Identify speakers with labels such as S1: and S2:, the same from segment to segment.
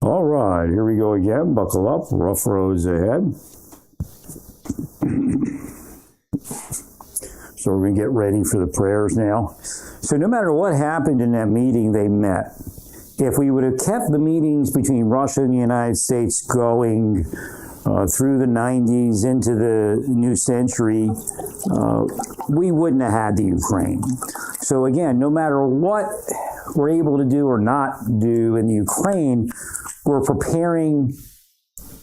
S1: All right, here we go again. Buckle up, rough roads ahead. So we're going to get ready for the prayers now. So no matter what happened in that meeting, they met. If we would have kept the meetings between Russia and the United States going through the 90s into the new century, we wouldn't have had the Ukraine. So again, no matter what we're able to do or not do in the Ukraine, we're preparing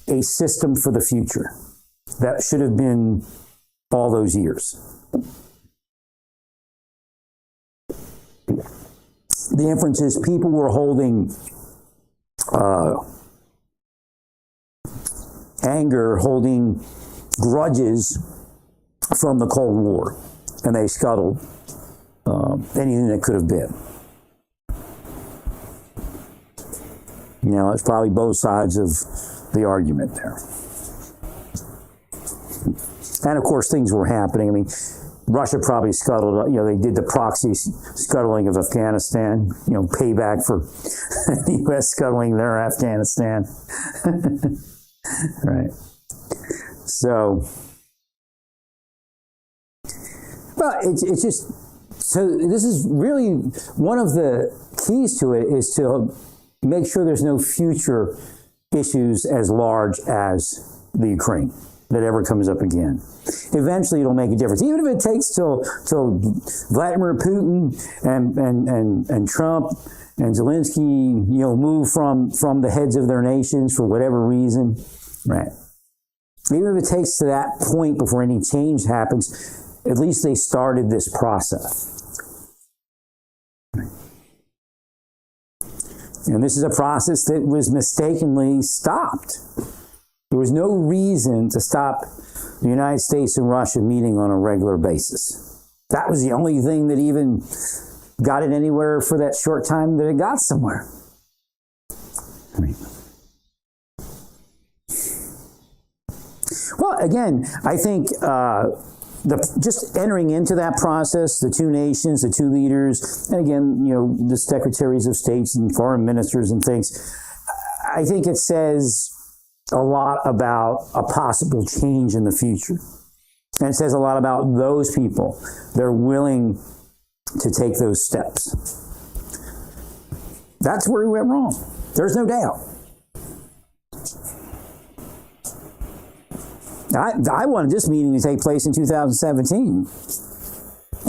S1: a system for the future that should have been all those years. The inference is people were holding anger, holding grudges from the Cold War, and they scuttled anything that could have been. You know, it's probably both sides of the argument there. And of course, things were happening. I mean, Russia probably scuttled, you know, they did the proxy scuttling of Afghanistan, you know, payback for the U.S. scuttling their Afghanistan. Right. So, well, it's just, so this is really one of the keys to it is to make sure there's no future issues as large as the Ukraine that ever comes up again. Eventually it'll make a difference. Even if it takes till Vladimir Putin and Trump and Zelensky, you know, move from the heads of their nations for whatever reason, right? Even if it takes to that point before any change happens, at least they started this process. And this is a process that was mistakenly stopped. There was no reason to stop the United States and Russia meeting on a regular basis. That was the only thing that even got it anywhere for that short time that it got somewhere. Well, again, I think just entering into that process, the two nations, the two leaders, and again, you know, the secretaries of states and foreign ministers and things, I think it says a lot about a possible change in the future. And it says a lot about those people. They're willing to take those steps. That's where we went wrong. There's no doubt. I wanted this meeting to take place in 2017.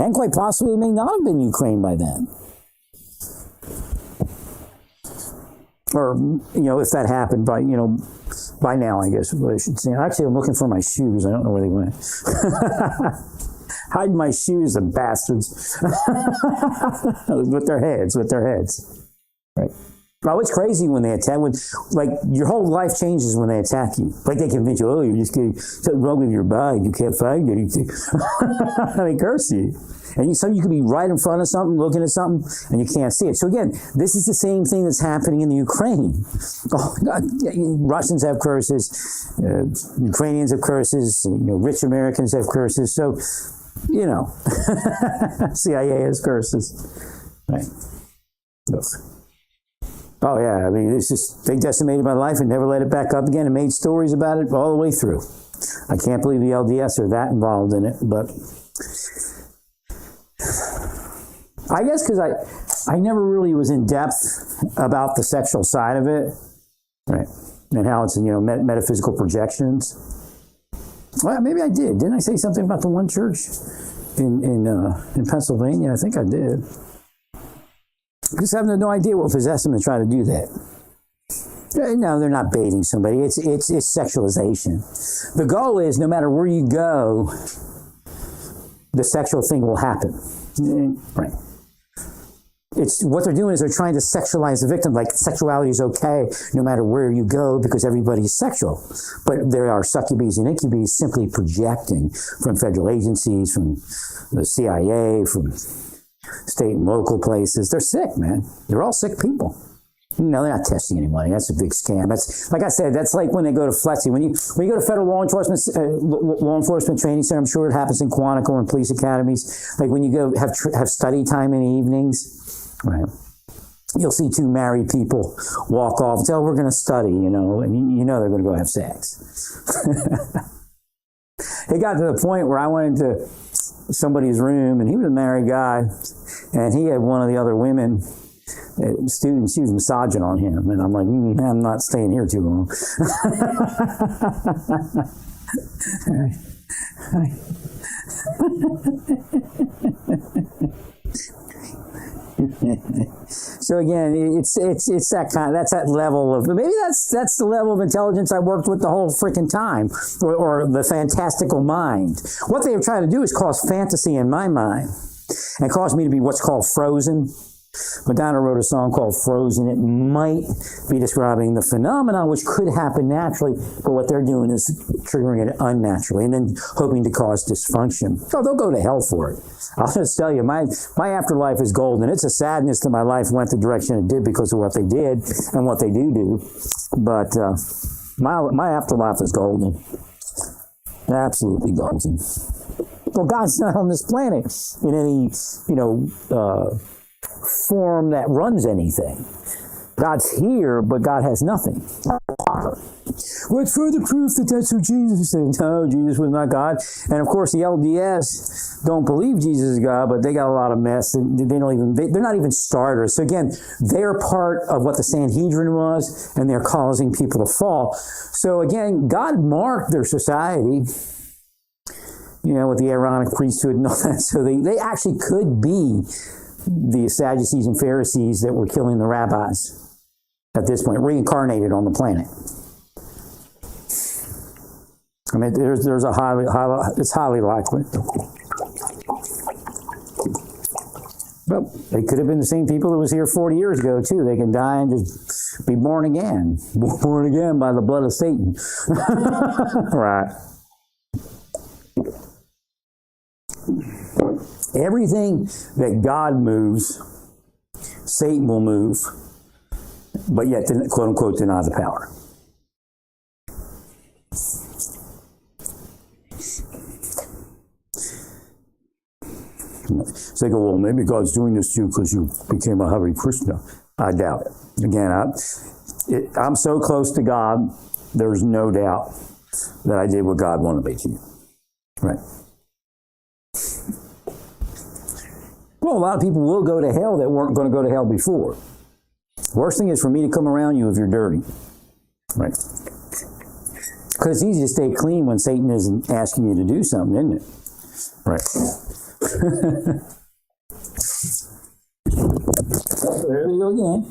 S1: And quite possibly it may not have been Ukraine by then. Or, you know, if that happened by, you know, by now, I guess what I should say. Actually, I'm looking for my shoes. I don't know where they went. Hide my shoes, the bastards. with their heads. Right. Oh, it's crazy when they attack. Like, your whole life changes when they attack you. Like, they convince you, oh, you're just getting something wrong with your body. You can't find anything. They curse you. And you could be right in front of something, looking at something, and you can't see it. So again, this is the same thing that's happening in the Ukraine. Oh, God. Russians have curses. Ukrainians have curses. You know, rich Americans have curses. So, you know, CIA has curses. Right. Look. Oh, yeah, I mean, it's just, they decimated my life and never let it back up again and made stories about it all the way through. I can't believe the LDS are that involved in it, but I guess because I never really was in depth about the sexual side of it, right, and how it's, you know, metaphysical projections. Well, maybe I did. Didn't I say something about the one church in Pennsylvania? I think I did. I just have no idea what possessed them to try to do that. No, they're not baiting somebody. It's sexualization. The goal is no matter where you go, the sexual thing will happen. Right. It's what they're doing is they're trying to sexualize the victim. Like, sexuality is okay no matter where you go because everybody's sexual. But there are succubes and incubes simply projecting from federal agencies, from the CIA, from state and local places. They're sick, man. They're all sick people. No, they're not testing anybody. That's a big scam. That's, like I said, that's like when they go to FLETC. When you go to federal law enforcement training center, I'm sure it happens in Quantico and police academies. Like when you go have study time in the evenings, right? you'll see two married people walk off and say, oh, we're going to study, you know, and you know they're going to go have sex. It got to the point where I went into somebody's room, and he was a married guy, and he had one of the other women, students, she was massaging on him, and I'm like, I'm not staying here too long. So again, it's that kind. That's that level of, maybe that's the level of intelligence I worked with the whole freaking time, or the fantastical mind. What they were trying to do is cause fantasy in my mind, and cause me to be what's called frozen. Madonna wrote a song called Frozen. It might be describing the phenomenon which could happen naturally, but what they're doing is triggering it unnaturally and then hoping to cause dysfunction. So they'll go to hell for it. I'll just tell you, my afterlife is golden. It's a sadness that my life went the direction it did because of what they did and what they do. But my afterlife is golden. Absolutely golden. Well, God's not on this planet in any, form that runs anything. God's here, but God has nothing. What's further proof that that's who Jesus is? No, Jesus was not God. And of course, the LDS don't believe Jesus is God, but they got a lot of mess. They're not even starters. So again, they're part of what the Sanhedrin was, and they're causing people to fall. So again, God marked their society, with the Aaronic priesthood and all that. So they actually could be the Sadducees and Pharisees that were killing the rabbis at this point, reincarnated on the planet. I mean, there's a it's highly likely. Well, they could have been the same people that was here 40 years ago, too. They can die and just be born again. Born again by the blood of Satan. Right. Everything that God moves, Satan will move, but yet, quote unquote, deny the power. So they go, well, maybe God's doing this to you because you became a Hare Krishna. I doubt it. Again, I'm so close to God, there's no doubt that I did what God wanted me to. Right. Well, a lot of people will go to hell that weren't going to go to hell before. Worst thing is for me to come around you if you're dirty. Right? Because it's easy to stay clean when Satan isn't asking you to do something, isn't it? Right. There we go again.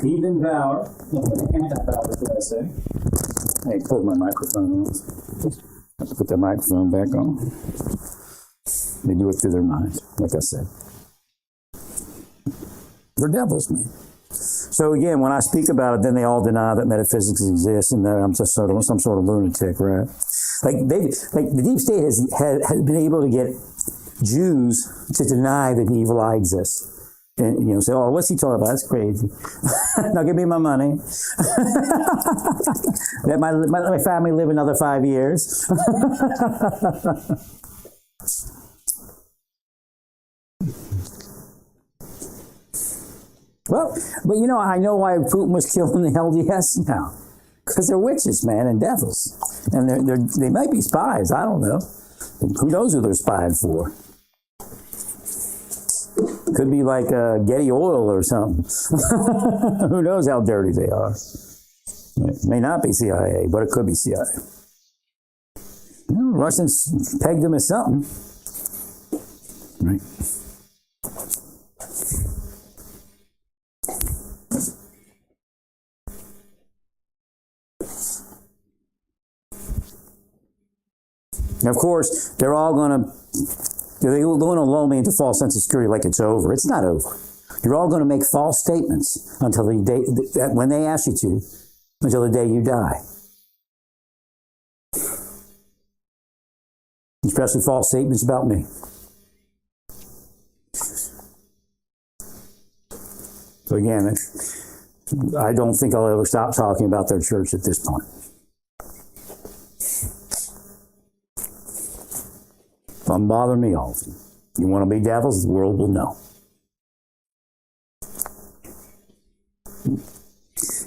S1: Heathen power. Anti-power, should I say. Hey, pull my microphone off. I have to put the microphone back on. They do it through their minds, like I said. They're devils, man. So again, when I speak about it, then they all deny that metaphysics exists and that I'm just some sort of lunatic, right? Like the deep state has been able to get Jews to deny that the evil eye exists. And, say, oh, what's he talking about? That's crazy. Now give me my money. Let my family live another 5 years. Well, but I know why Putin was killing the LDS now. Because they're witches, man, and devils. And they might be spies. I don't know. Who knows who they're spying for? Could be like Getty Oil or something. Who knows how dirty they are? It may not be CIA, but it could be CIA. Russians pegged them as something. Right. Now, of course, they're all going to lull me into false sense of security like it's over. It's not over. You're all going to make false statements until the day, when they ask you to, until the day you die. Especially false statements about me. So again, I don't think I'll ever stop talking about their church at this point. Doesn't bother me often. You want to be devils? The world will know.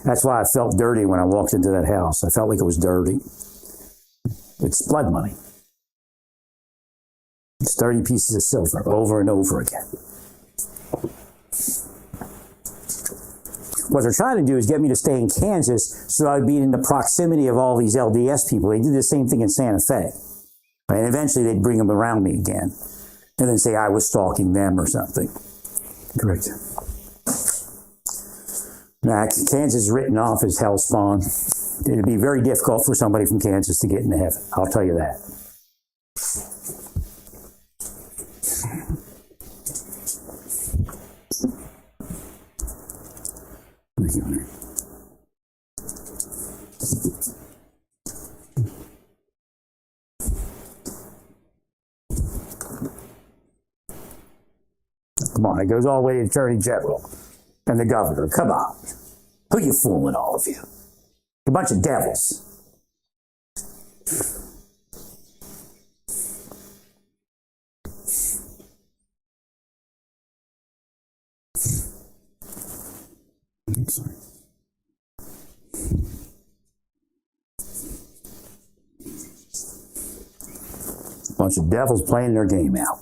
S1: That's why I felt dirty when I walked into that house. I felt like it was dirty. It's blood money. It's 30 pieces of silver over and over again. What they're trying to do is get me to stay in Kansas so I would be in the proximity of all these LDS people. They did the same thing in Santa Fe. And eventually they'd bring them around me again and then say I was stalking them or something. Correct. Now, Kansas is written off as hell spawn. It'd be very difficult for somebody from Kansas to get into heaven. I'll tell you that. Come on, it goes all the way to the Attorney General and the governor. Come on. Who you fooling, all of you? A bunch of devils. I'm sorry. A bunch of devils playing their game out.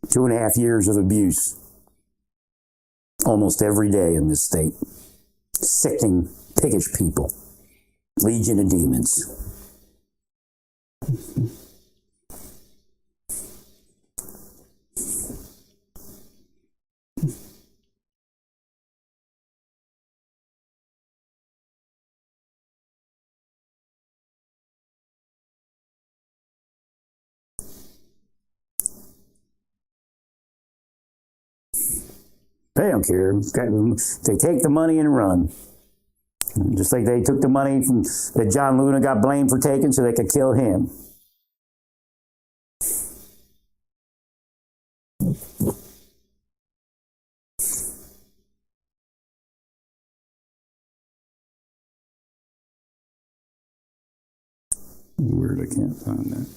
S1: Two and a half years of abuse almost every day in this state. Sickening, piggish people. Legion of demons. They don't care. They take the money and run. Just like they took the money from that John Luna got blamed for taking so they could kill him. Weird, I can't find that.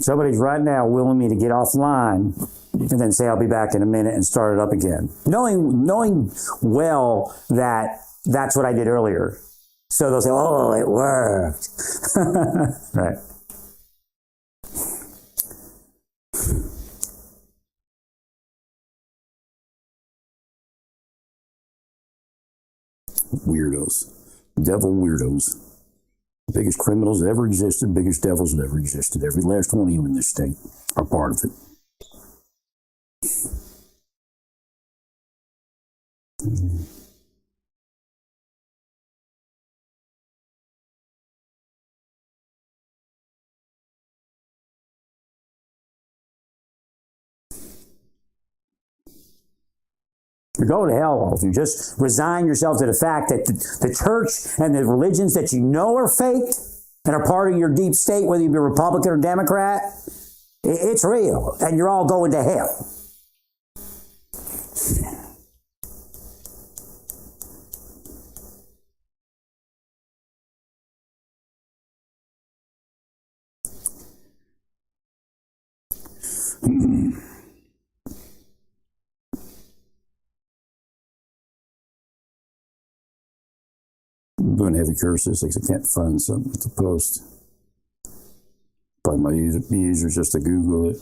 S1: Somebody's right now willing me to get offline and then say I'll be back in a minute and start it up again. Knowing well that that's what I did earlier. So they'll say, oh, it worked. Right. Weirdos. Devil weirdos. The biggest criminals that ever existed, biggest devils that ever existed. Every last one of you in this state are part of it. You're going to hell if you just resign yourself to the fact that the church and the religions that you know are fake and are part of your deep state, whether you be Republican or Democrat, it's real, and you're all going to hell. I'm doing heavy curses because I can't find something to post. Probably my easier just to Google it.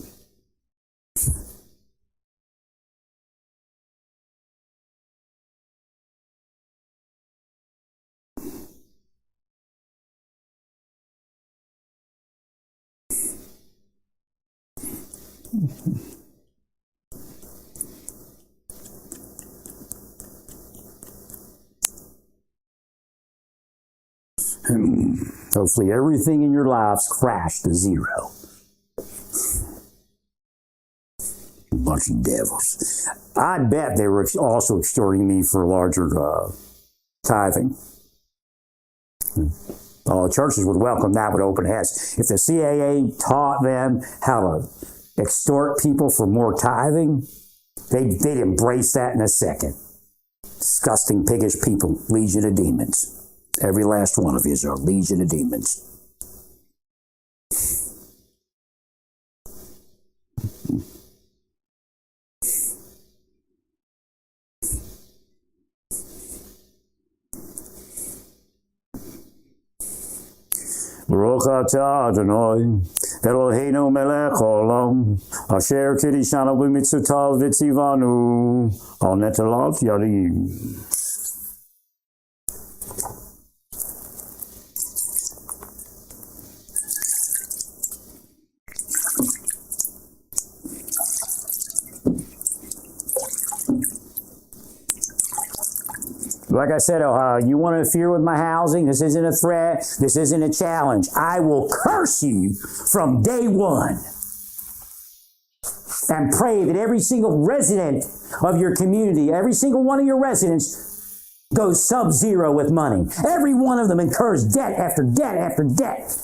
S1: Hopefully everything in your lives crashed to zero. bunch of devils. I bet they were also extorting me for larger tithing. Churches would welcome that with open hands. If the CAA taught them how to extort people for more tithing, they'd embrace that in a second. Disgusting, piggish people, legion of demons. Every last one of you are a legion of demons. Baruch atah Adonai, Eloheinu melech haolam, asher kiddushanu b'mitzvotav v'tzivanu, al netelat yadim. Like I said, Ohio, you want to interfere with my housing? This isn't a threat. This isn't a challenge. I will curse you from day one and pray that every single resident of your community, every single one of your residents goes sub-zero with money. Every one of them incurs debt after debt after debt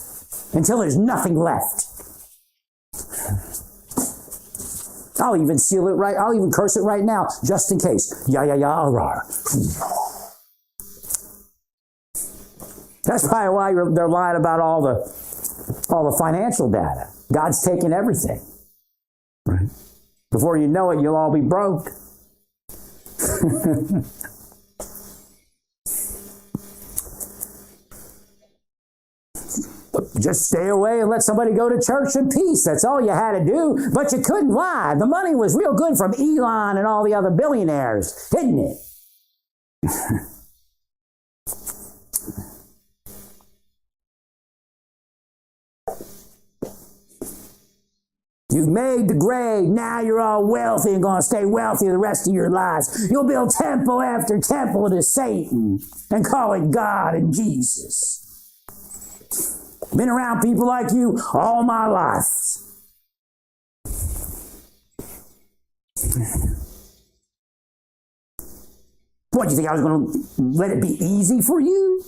S1: until there's nothing left. I'll even seal it right. I'll even curse it right now, just in case. Arar. That's probably why they're lying about all the financial data. God's taking everything. Right. Before you know it, you'll all be broke. Just stay away and let somebody go to church in peace. That's all you had to do. But you couldn't lie. The money was real good from Elon and all the other billionaires, isn't it? You've made the grade. Now you're all wealthy and going to stay wealthy the rest of your lives. You'll build temple after temple to Satan and call it God and Jesus. Been around people like you all my life. What, you think I was going to let it be easy for you?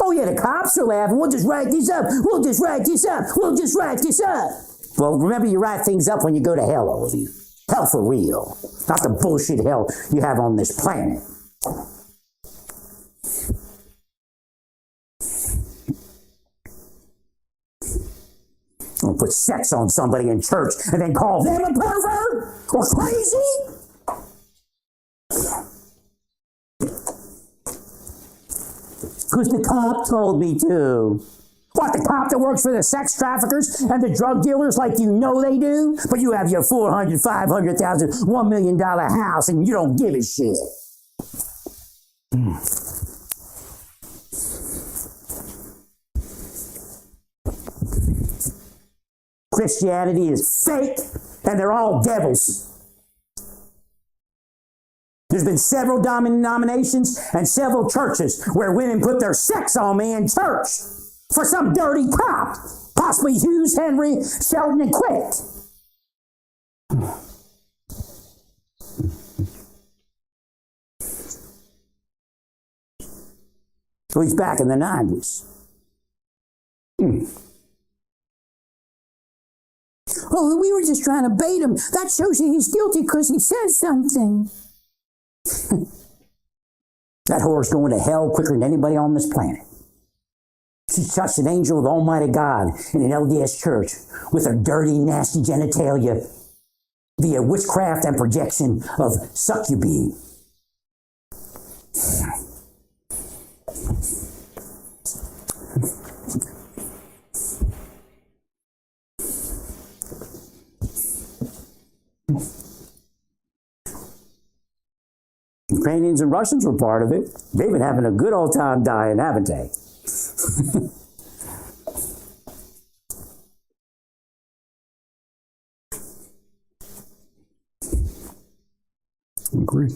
S1: Oh yeah, the cops are laughing. We'll just write this up. We'll just write this up. We'll just write this up. Well, remember, you write things up when you go to hell, all of you. Hell for real. Not the bullshit hell you have on this planet. Don't put sex on somebody in church and then call them a pervert or crazy. Because the cop told me to. What, the cop that works for the sex traffickers and the drug dealers like you know they do? But you have your $400,000, $500,000, $1 million house and you don't give a shit. Christianity is fake and they're all devils. There's been several denominations and several churches where women put their sex on me in church for some dirty cop, possibly Hughes, Henry, Shelton, and Quick. At least back in the 90s. Oh, we were just trying to bait him. That shows you he's guilty because he says something. That whore's going to hell quicker than anybody on this planet. She touched an angel of Almighty God in an LDS church with her dirty, nasty genitalia via witchcraft and projection of succubi. Ukrainians and Russians were part of it. They've been having a good old time dying, haven't they? Agree.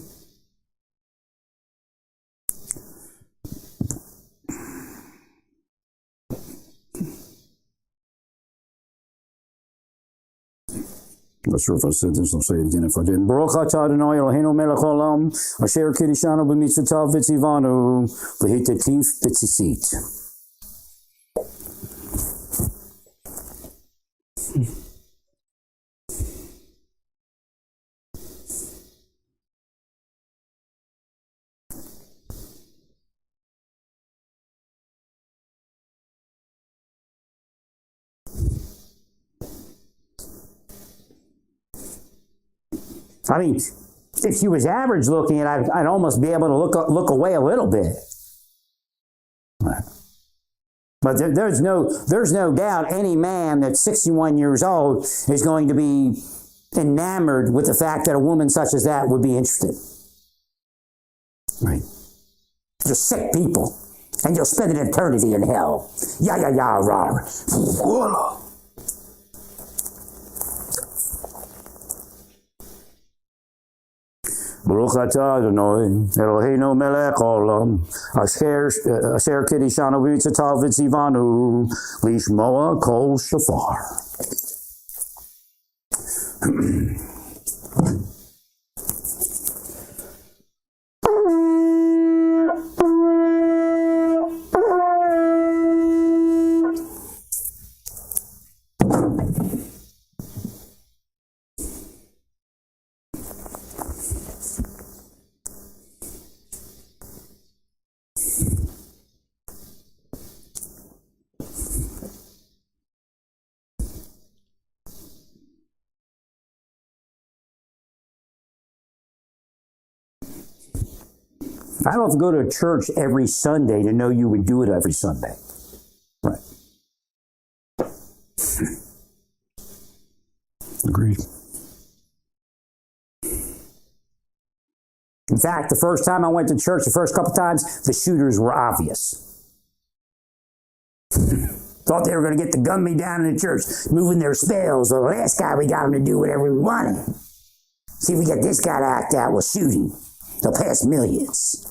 S1: I'm not sure if I said this. I'll say it again if I didn't. Baruch atah Adonai Eloheinu melech haolam, asher kiddushanu b'mitzvotav v'tzivanu, v'hitatif b'tzitzit. I mean, if she was average looking, I'd almost be able to look away a little bit. But there's no doubt any man that's 61 years old is going to be enamored with the fact that a woman such as that would be interested. Right. You're sick people, and you'll spend an eternity in hell. Rah. Baruch atah Adonai Eloheinu melech haolam, asher kiddushanu b'mitzvotav v'tzivanu, lishmoa kol shofar. I don't have to go to church every Sunday to know you would do it every Sunday. Right. Agreed. In fact, the first time I went to church, the first couple times, the shooters were obvious. Thought they were going to get to gun me down in the church, moving their spells. The last guy, we got him to do whatever we wanted. See if we get this guy to act out, we'll shoot him. They'll pass millions.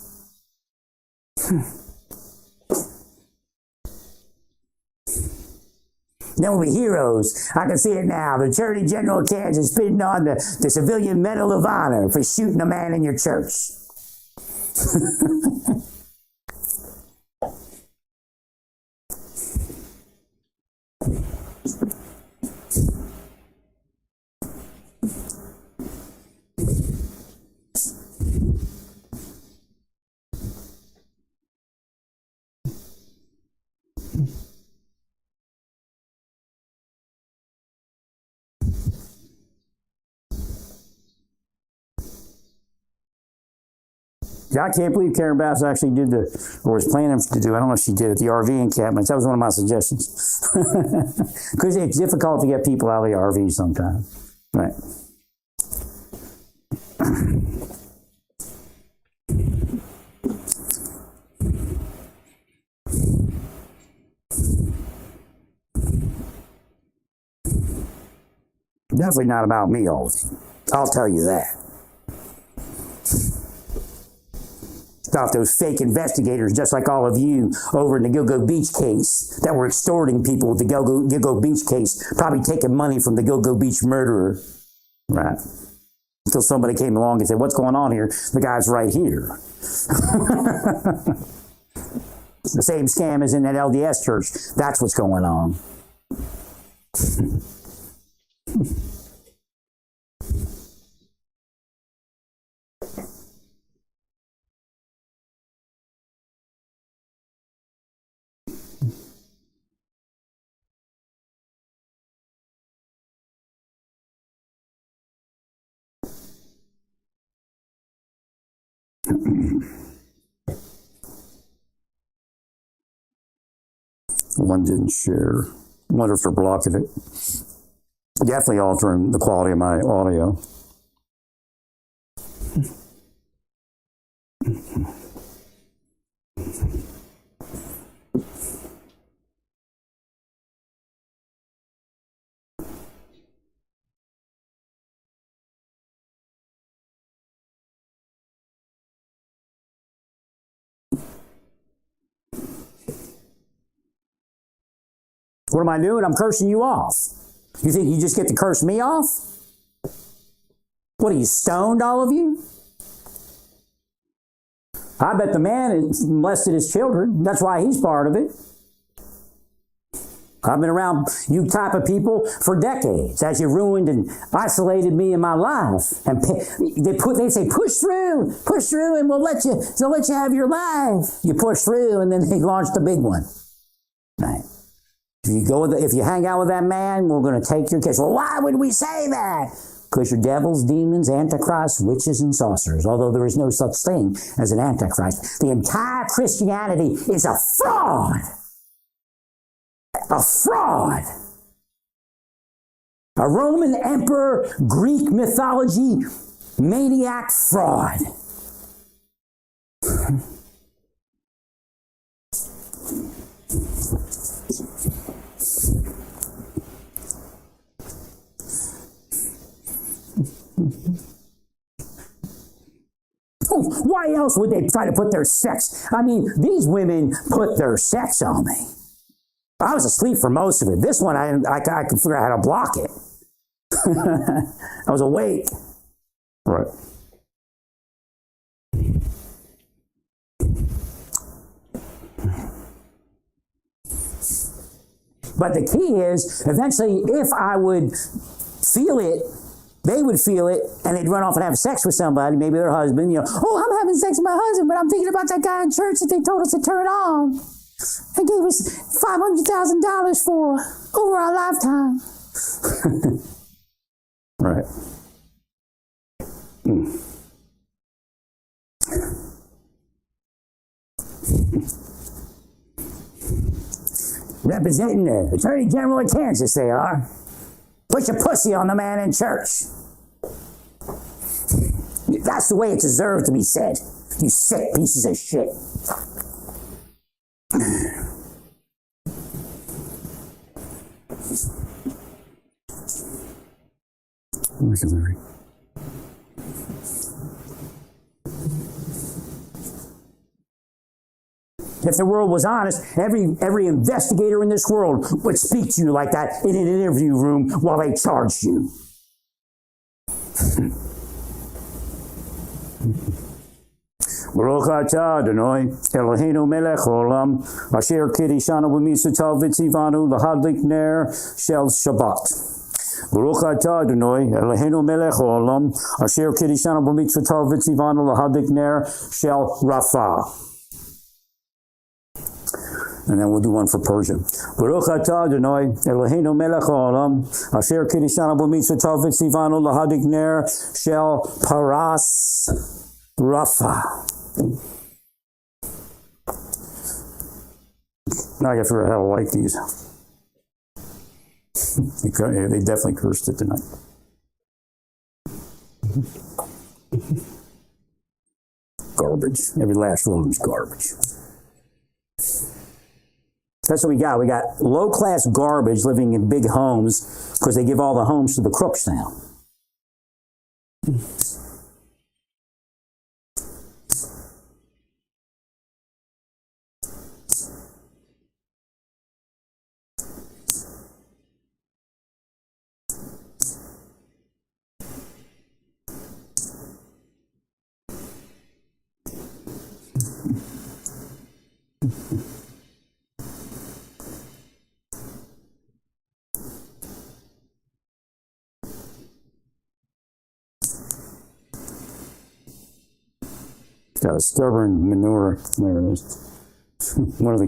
S1: Then we'll be heroes. I can see it now. The Attorney General of Kansas pinned on the Civilian Medal of Honor for shooting a man in your church. Yeah, I can't believe Karen Bass actually did or was planning to do, I don't know if she did, at the RV encampments. That was one of my suggestions. Because it's difficult to get people out of the RV sometimes. Right. Definitely not about me all the time. I'll tell you that. About those fake investigators, just like all of you over in the Gilgo Beach case, that were extorting people with the Gilgo Beach case, probably taking money from the Gilgo Beach murderer. Right. Until somebody came along and said, what's going on here? The guy's right here. The same scam as in that LDS church. That's what's going on. One didn't share. I wonder if they're blocking it. Definitely altering the quality of my audio. What am I doing? I'm cursing you off. You think you just get to curse me off? What, he stoned all of you? I bet the man molested his children. That's why he's part of it. I've been around you type of people for decades as you ruined and isolated me in my life. And they say, push through, and they'll let you have your life. You push through, and then they launch the big one. Right. If you hang out with that man, we're going to take your kids. Well, why would we say that? Because you're devils, demons, antichrists, witches, and sorcerers. Although there is no such thing as an antichrist. The entire Christianity is a fraud. A fraud. A Roman emperor, Greek mythology, maniac fraud. Why else would they try to put their sex? I mean, these women put their sex on me. I was asleep for most of it. This one, I could figure out how to block it. I was awake. Right. But the key is, eventually, if I would feel it, they would feel it, and they'd run off and have sex with somebody, maybe their husband, oh, I'm having sex with my husband, but I'm thinking about that guy in church that they told us to turn on. They gave us $500,000 for over our lifetime. Right. Representing the Attorney General of Kansas, they are. Put your pussy on the man in church. That's the way it deserves to be said. You sick pieces of shit. If the world was honest, every investigator in this world would speak to you like that in an interview room while they charged you. Baruch atah Adonai Eloheinu melech haolam asher kiddushanu b'mitzvotav v'tzivanu lahadlik ner shel Shabbat. Baruch atah Adonai Eloheinu melech haolam asher kiddushanu b'mitzvotav v'tzivanu lahadlik ner shel Rapha. And then we'll do one for Persia. Baruch atah Adonai Eloheinu melech haolam asher kiddushanu b'mitzvotav v'tzivanu lahadlik ner shel Paras Rapha. Now I gotta figure out how to like these. They definitely cursed it tonight. Garbage. Every last one of them's garbage. That's what we got. We got low-class garbage living in big homes because they give all the homes to the crooks now. Got a stubborn manure. There it is. One of the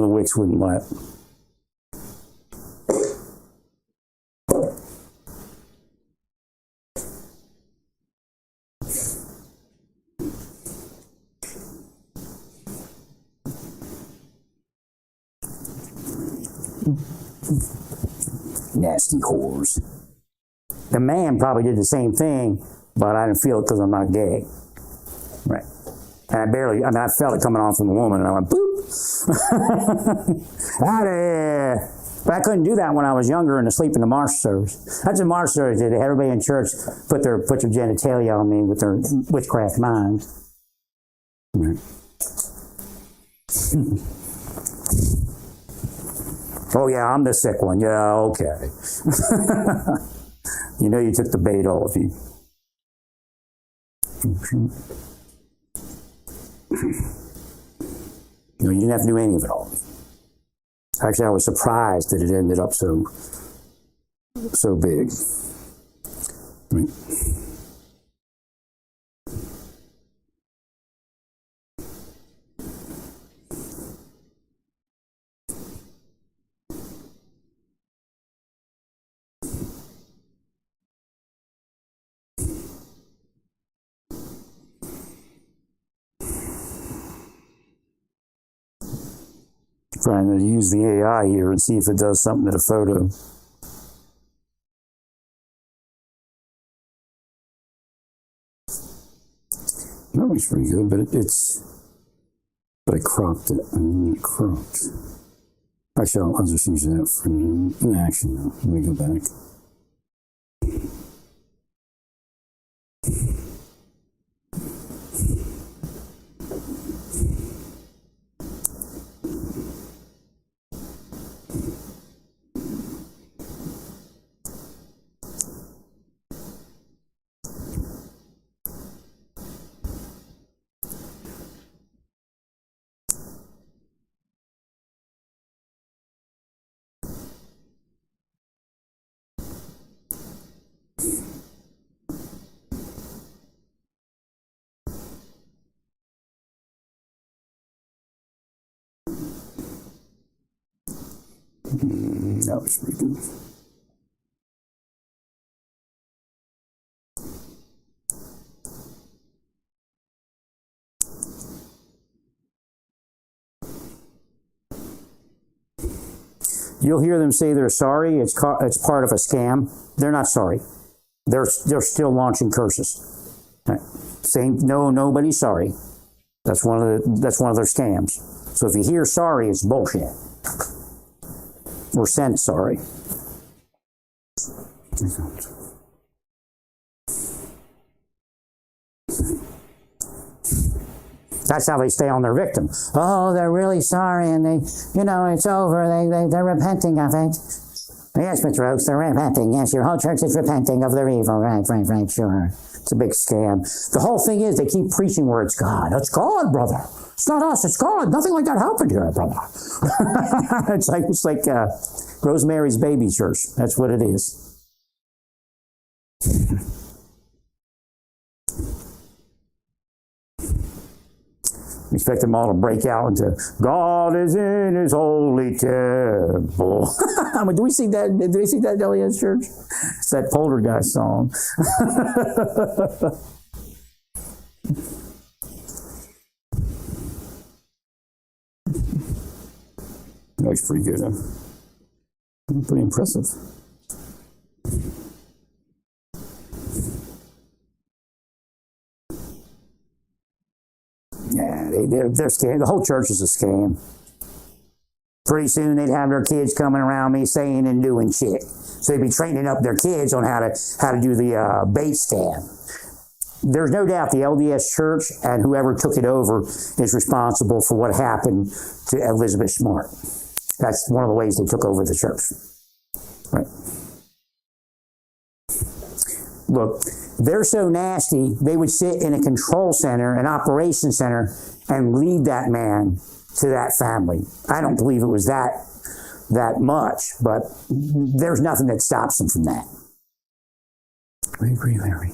S1: wicks wouldn't let. Nasty whores. The man probably did the same thing, but I didn't feel it because I'm not gay. Right. And I felt it coming on from the woman, and I went, boop! Out of here! But I couldn't do that when I was younger and asleep in the marsh service. That's what marsh service did. Everybody in church put their genitalia on me with their witchcraft mind. Right. Oh yeah, I'm the sick one. Yeah, okay. You know you took the bait, all of you. No, you didn't have to do any of it all. Actually, I was surprised that it ended up so big. Right. Trying to use the AI here and see if it does something to the photo. That looks pretty good, but I cropped it. Cropped. Actually, I'll just use that for an action now. Let me go back. That was pretty good. You'll hear them say they're sorry. It's part of a scam. They're not sorry. They're still launching curses. Right. Saying nobody's sorry. That's one of their scams. So if you hear sorry, it's bullshit. Or sent sorry. That's how they stay on their victim. Oh, they're really sorry, and it's over. They're repenting of it. Yes, Mr. Oaks, they're repenting. Yes, your whole church is repenting of their evil. Right, sure. It's a big scam. The whole thing is they keep preaching where it's God. It's God, brother. It's not us. It's God. Nothing like that happened here, brother. It's like Rosemary's Baby Church. That's what it is. Expect them all to break out into God is in His holy temple. I mean, do we see that? Did we see that at LES Church? It's that Poltergeist song. That's pretty good. Huh? Pretty impressive. Yeah, they're scam. The whole church is a scam. Pretty soon they'd have their kids coming around me saying and doing shit. So they'd be training up their kids on how to do the bait scam. There's no doubt the LDS Church and whoever took it over is responsible for what happened to Elizabeth Smart. That's one of the ways they took over the church. Right. Look, they're so nasty, they would sit in a control center, an operations center, and lead that man to that family. I don't believe it was that much, but there's nothing that stops them from that. I agree, Larry.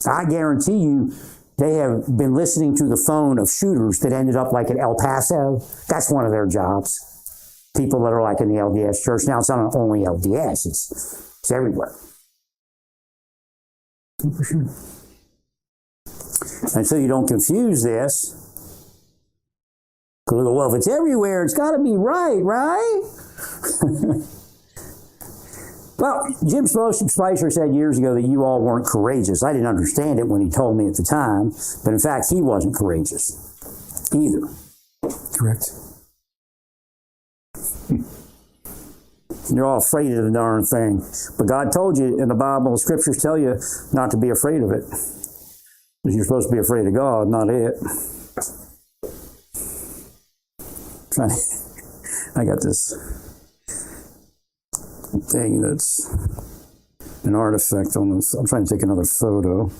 S1: I guarantee you they have been listening to the phone of shooters that ended up like in El Paso. That's one of their jobs. People that are like in the LDS Church. Now, it's not only LDS, it's everywhere. For sure. And so you don't confuse this. Because, well, if it's everywhere, it's got to be right? Well, Jim Spicer said years ago that you all weren't courageous. I didn't understand it when he told me at the time, but in fact, he wasn't courageous either. Correct. You're all afraid of the darn thing. But God told you in the Bible, the scriptures tell you not to be afraid of it. Because you're supposed to be afraid of God, not it. I got this thing that's an artifact on this. I'm trying to take another photo.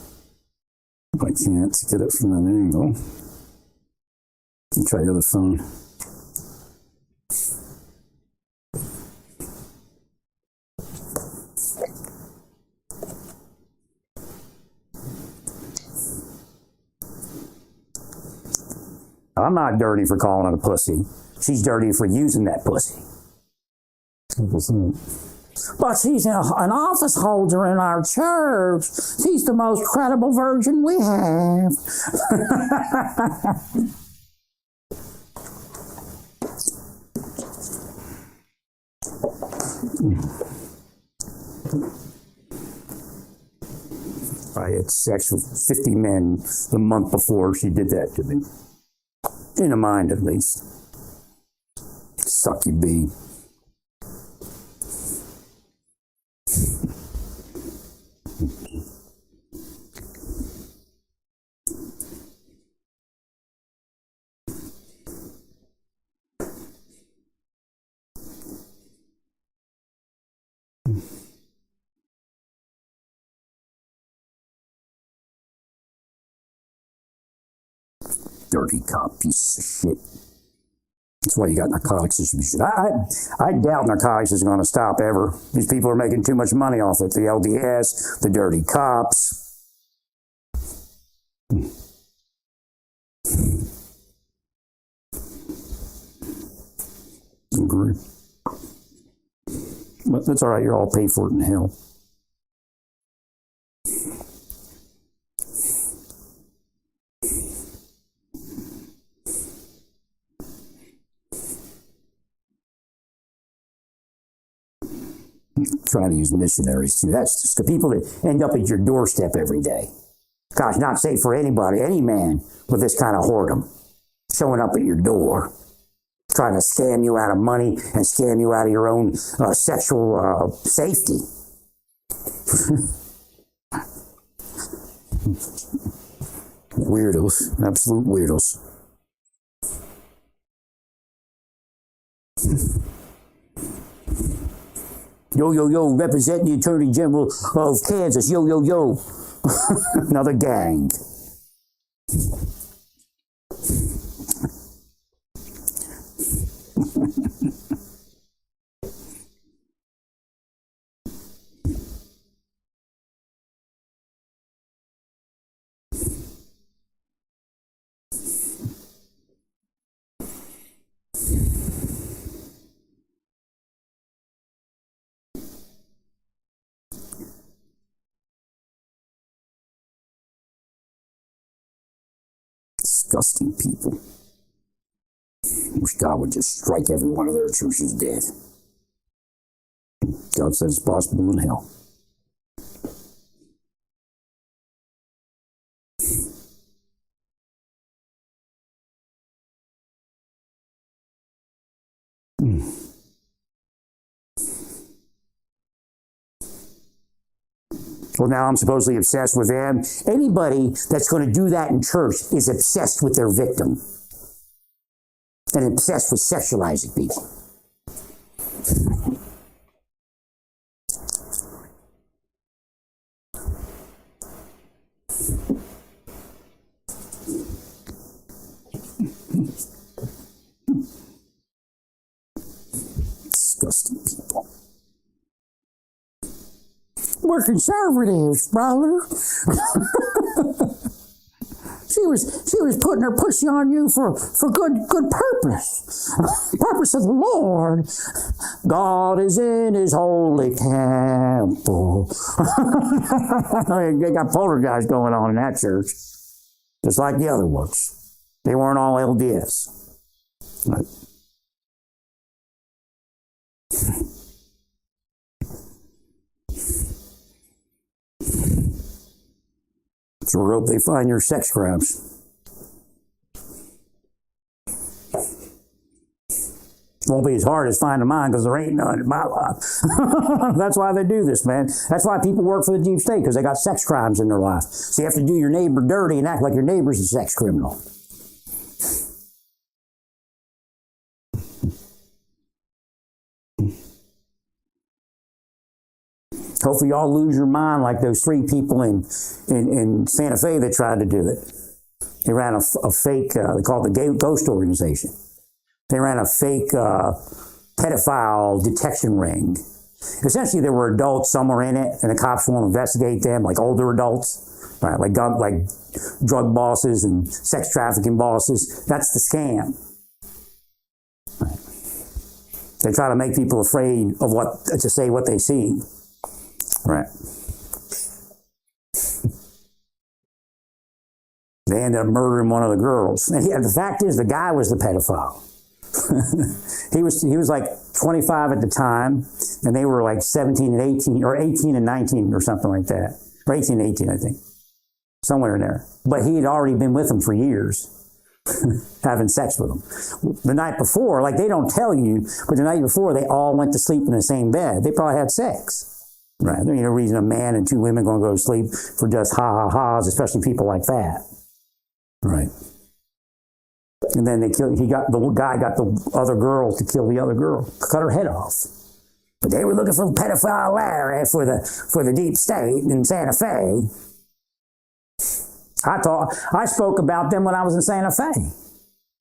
S1: If I can't get it from that angle. Let me try the other phone. I'm not dirty for calling it a pussy. She's dirty for using that pussy. But she's an office holder in our church. She's the most credible virgin we have. I had sex with 50 men the month before she did that to me. In a mind, at least. Suck you, bee. Dirty cop, piece of shit. That's why you got narcotics distribution. I doubt narcotics is going to stop ever. These people are making too much money off it. The LDS, the dirty cops. Agree. But that's all right. You're all paid for it in hell. Trying to use missionaries too. That's just the people that end up at your doorstep every day. Gosh, not safe for anybody, any man with this kind of whoredom showing up at your door, trying to scam you out of money and scam you out of your own sexual safety. Weirdos, absolute weirdos. Yo, yo, yo, representing the Attorney General of Kansas. Yo, yo, yo. Another gang. Disgusting people. Wish God would just strike every one of their churches dead. God says it's possible in hell. Well, now I'm supposedly obsessed with them. Anybody that's going to do that in church is obsessed with their victim and obsessed with sexualizing people. Disgusting people. We're conservatives, brother. She was putting her pussy on you for good purpose. Purpose of the Lord. God is in his holy temple. They got poltergeist going on in that church. Just like the other ones. They weren't all LDS. But so I hope they find your sex crimes. Won't be as hard as finding mine because there ain't none in my life. That's why they do this, man. That's why people work for the deep state, because they got sex crimes in their life. So you have to do your neighbor dirty and act like your neighbor's a sex criminal. Hopefully y'all lose your mind like those 3 people in Santa Fe that tried to do it. They ran a fake, they called it the Ghost Organization. They ran a fake pedophile detection ring. Essentially, there were adults somewhere in it, and the cops won't investigate them, like older adults, right? Like drug bosses and sex trafficking bosses. That's the scam. Right. They try to make people afraid of to say what they see. Right. They ended up murdering one of the girls. And the fact is, the guy was the pedophile. he was like 25 at the time, and they were like 17 and 18, or 18 and 19, or something like that. Or 18 and 18, I think. Somewhere in there. But he had already been with them for years, having sex with them. The night before, like they don't tell you, but the night before, they all went to sleep in the same bed. They probably had sex. Right? There's no reason a man and 2 women going to go to sleep for just ha-ha-ha's, especially people like that. Right. And then the guy got the other girl to kill the other girl, cut her head off. But they were looking for pedophile Larry for the deep state in Santa Fe. I spoke about them when I was in Santa Fe.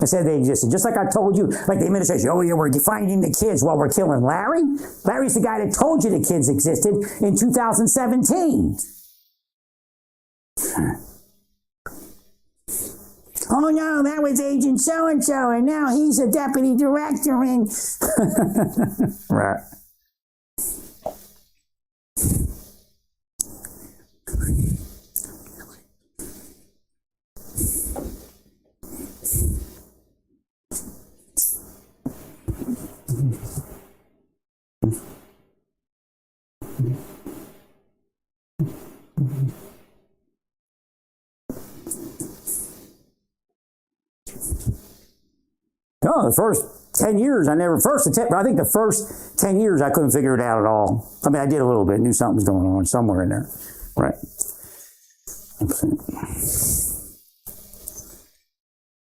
S1: I said they existed, just like I told you, like the administration. Oh yeah, we're finding the kids while we're killing Larry. Larry's the guy that told you the kids existed in 2017. Oh no, that was Agent so-and-so, and now he's a deputy director and... Right. No, the first 10 years, I think the first 10 years I couldn't figure it out at all. I mean, I did a little bit, knew something was going on somewhere in there. Right.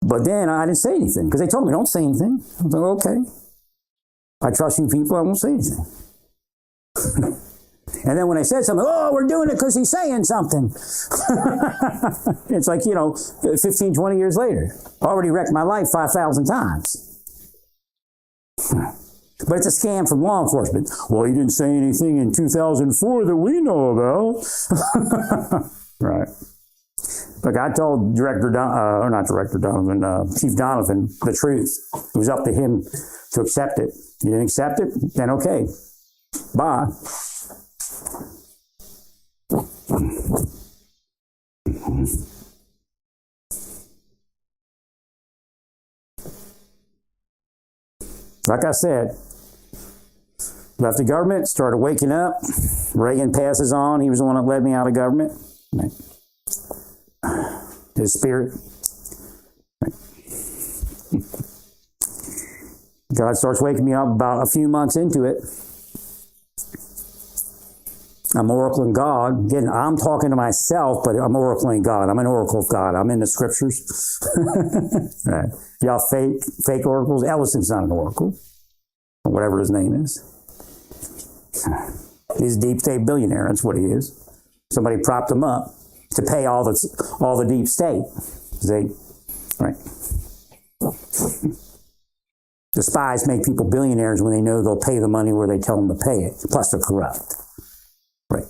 S1: But then I didn't say anything, because they told me, don't say anything. I was like, okay. I trust you people, I won't say anything. And then when I said something, oh, we're doing it because he's saying something. It's like, 15, 20 years later. I already wrecked my life 5,000 times. But it's a scam from law enforcement. Well, he didn't say anything in 2004 that we know about. Right. Look, I told Chief Donovan the truth. It was up to him to accept it. You didn't accept it? Then okay. Bye. Like I said, left the government, started waking up. Reagan passes on. He was the one that led me out of government. Right. His spirit. Right. God starts waking me up about a few months into it. I'm oracling God. Again, I'm talking to myself, but I'm oracling God. I'm an oracle of God. I'm in the scriptures. Right. Y'all fake oracles. Ellison's not an oracle, or whatever his name is. He's a deep state billionaire. That's what he is. Somebody propped him up to pay all the deep state. Right. The spies make people billionaires when they know they'll pay the money where they tell them to pay it. Plus, they're corrupt. Right.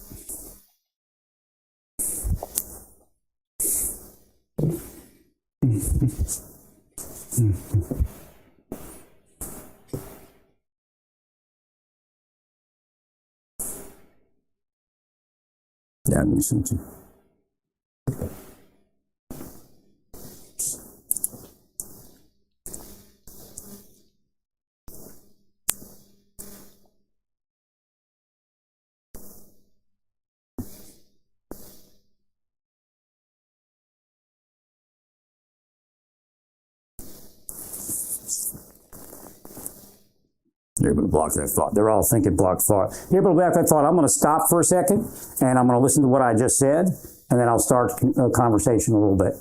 S1: That means something. You're able to block that thought. They're all thinking block thought. You're able to block that thought. I'm going to stop for a second, and I'm going to listen to what I just said, and then I'll start a conversation a little bit.